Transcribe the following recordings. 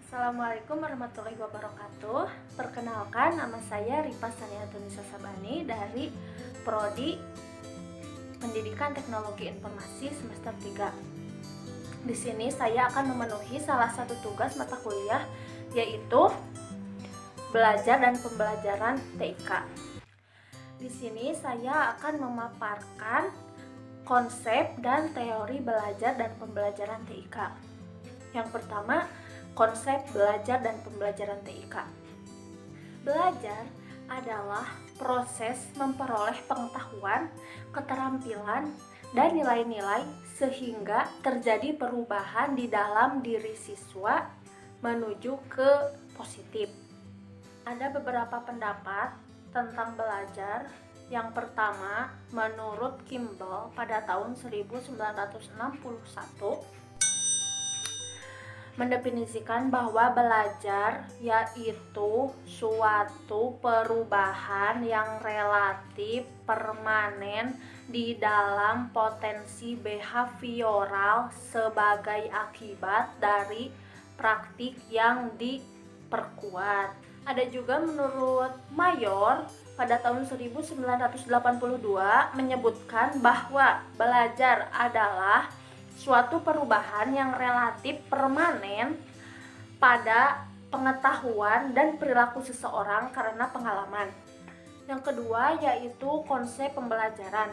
Assalamualaikum warahmatullahi wabarakatuh. Perkenalkan, nama saya Ripa Saniatunisa Sabani dari Prodi Pendidikan Teknologi Informasi semester 3. Di sini saya akan memenuhi salah satu tugas mata kuliah, yaitu belajar dan pembelajaran TIK. Di sini saya akan memaparkan konsep dan teori belajar dan pembelajaran TIK. Yang pertama, konsep belajar dan pembelajaran TIK. Belajar adalah proses memperoleh pengetahuan, keterampilan, dan nilai-nilai sehingga terjadi perubahan di dalam diri siswa menuju ke positif. Ada beberapa pendapat tentang belajar. Yang pertama, menurut Kimball pada tahun 1961 mendefinisikan bahwa belajar yaitu suatu perubahan yang relatif permanen di dalam potensi behavioral sebagai akibat dari praktik yang diperkuat. Ada juga menurut Mayor pada tahun 1982 menyebutkan bahwa belajar adalah suatu perubahan yang relatif permanen pada pengetahuan dan perilaku seseorang karena pengalaman. Yang kedua yaitu konsep pembelajaran.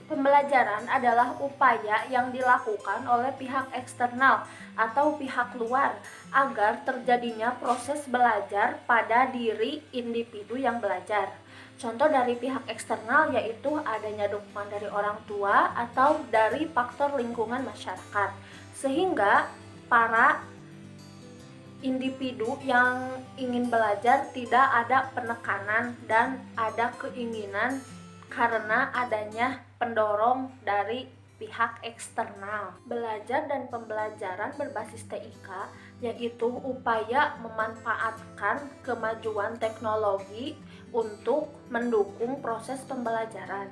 Pembelajaran adalah upaya yang dilakukan oleh pihak eksternal atau pihak luar agar terjadinya proses belajar pada diri individu yang belajar. Contoh dari pihak eksternal yaitu adanya dukungan dari orang tua atau dari faktor lingkungan masyarakat, sehingga para individu yang ingin belajar tidak ada penekanan dan ada keinginan karena adanya pendorong dari pihak eksternal. Belajar dan pembelajaran berbasis TIK yaitu upaya memanfaatkan kemajuan teknologi untuk mendukung proses pembelajaran.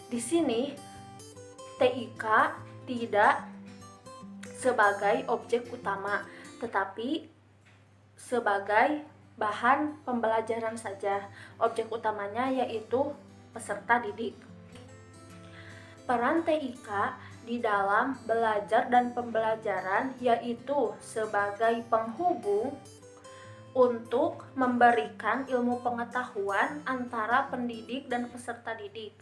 Di sini TIK tidak sebagai objek utama, tetapi sebagai bahan pembelajaran saja. Objek utamanya yaitu peserta didik. Peran TIK di dalam belajar dan pembelajaran yaitu sebagai penghubung untuk memberikan ilmu pengetahuan antara pendidik dan peserta didik.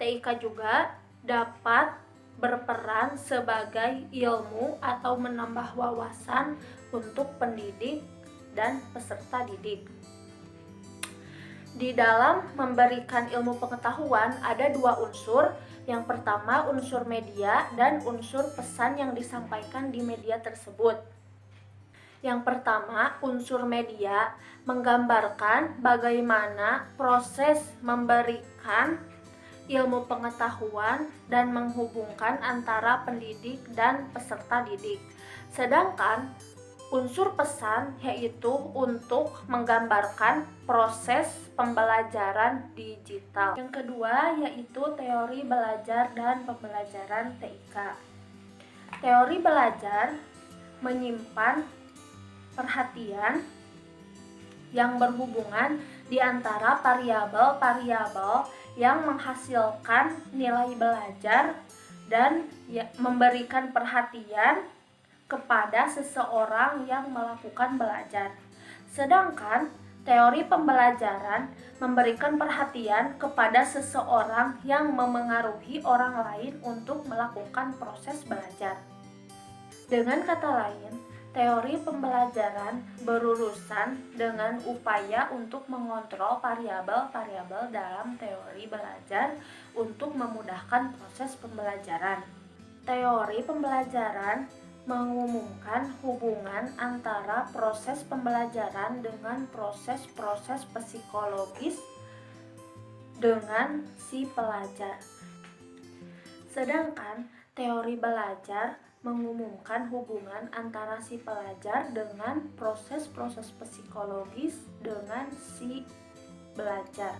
TIK juga dapat berperan sebagai ilmu atau menambah wawasan untuk pendidik dan peserta didik. Di dalam memberikan ilmu pengetahuan ada dua unsur. Yang pertama unsur media dan unsur pesan yang disampaikan di media tersebut. Yang pertama, unsur media menggambarkan bagaimana proses memberikan ilmu pengetahuan dan menghubungkan antara pendidik dan peserta didik. Sedangkan unsur pesan yaitu untuk menggambarkan proses pembelajaran digital. Yang kedua yaitu teori belajar dan pembelajaran TIK. Teori belajar menyimpan perhatian yang berhubungan di antara variabel-variabel yang menghasilkan nilai belajar dan memberikan perhatian kepada seseorang yang melakukan belajar. Sedangkan teori pembelajaran memberikan perhatian kepada seseorang yang memengaruhi orang lain untuk melakukan proses belajar. Dengan kata lain, teori pembelajaran berurusan dengan upaya untuk mengontrol variabel-variabel dalam teori belajar untuk memudahkan proses pembelajaran. Teori pembelajaran mengumumkan hubungan antara proses pembelajaran dengan proses-proses psikologis dengan si pelajar. Sedangkan teori belajar mengumumkan hubungan antara si pelajar dengan proses-proses psikologis dengan si belajar.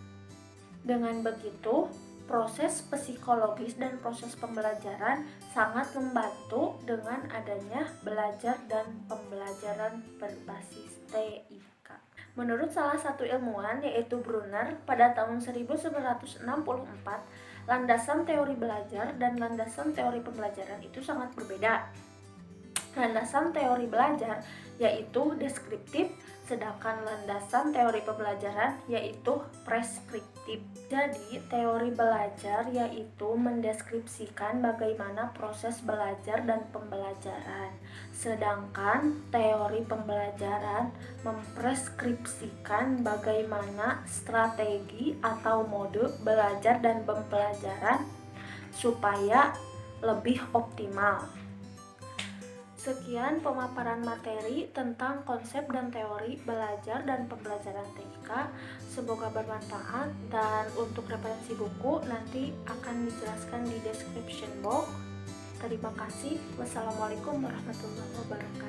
Dengan begitu, Proses psikologis dan proses pembelajaran sangat membantu dengan adanya belajar dan pembelajaran berbasis TIK. Menurut salah satu ilmuwan yaitu Brunner, pada tahun 1964, landasan teori belajar dan landasan teori pembelajaran itu sangat berbeda. Landasan teori belajar yaitu deskriptif, sedangkan landasan teori pembelajaran yaitu preskriptif. Jadi, teori belajar yaitu mendeskripsikan bagaimana proses belajar dan pembelajaran, sedangkan teori pembelajaran mempreskripsikan bagaimana strategi atau mode belajar dan pembelajaran supaya lebih optimal. Sekian pemaparan materi tentang konsep dan teori belajar dan pembelajaran TIK. Semoga bermanfaat, dan untuk referensi buku nanti akan dijelaskan di description box. Terima kasih. Wassalamualaikum warahmatullahi wabarakatuh.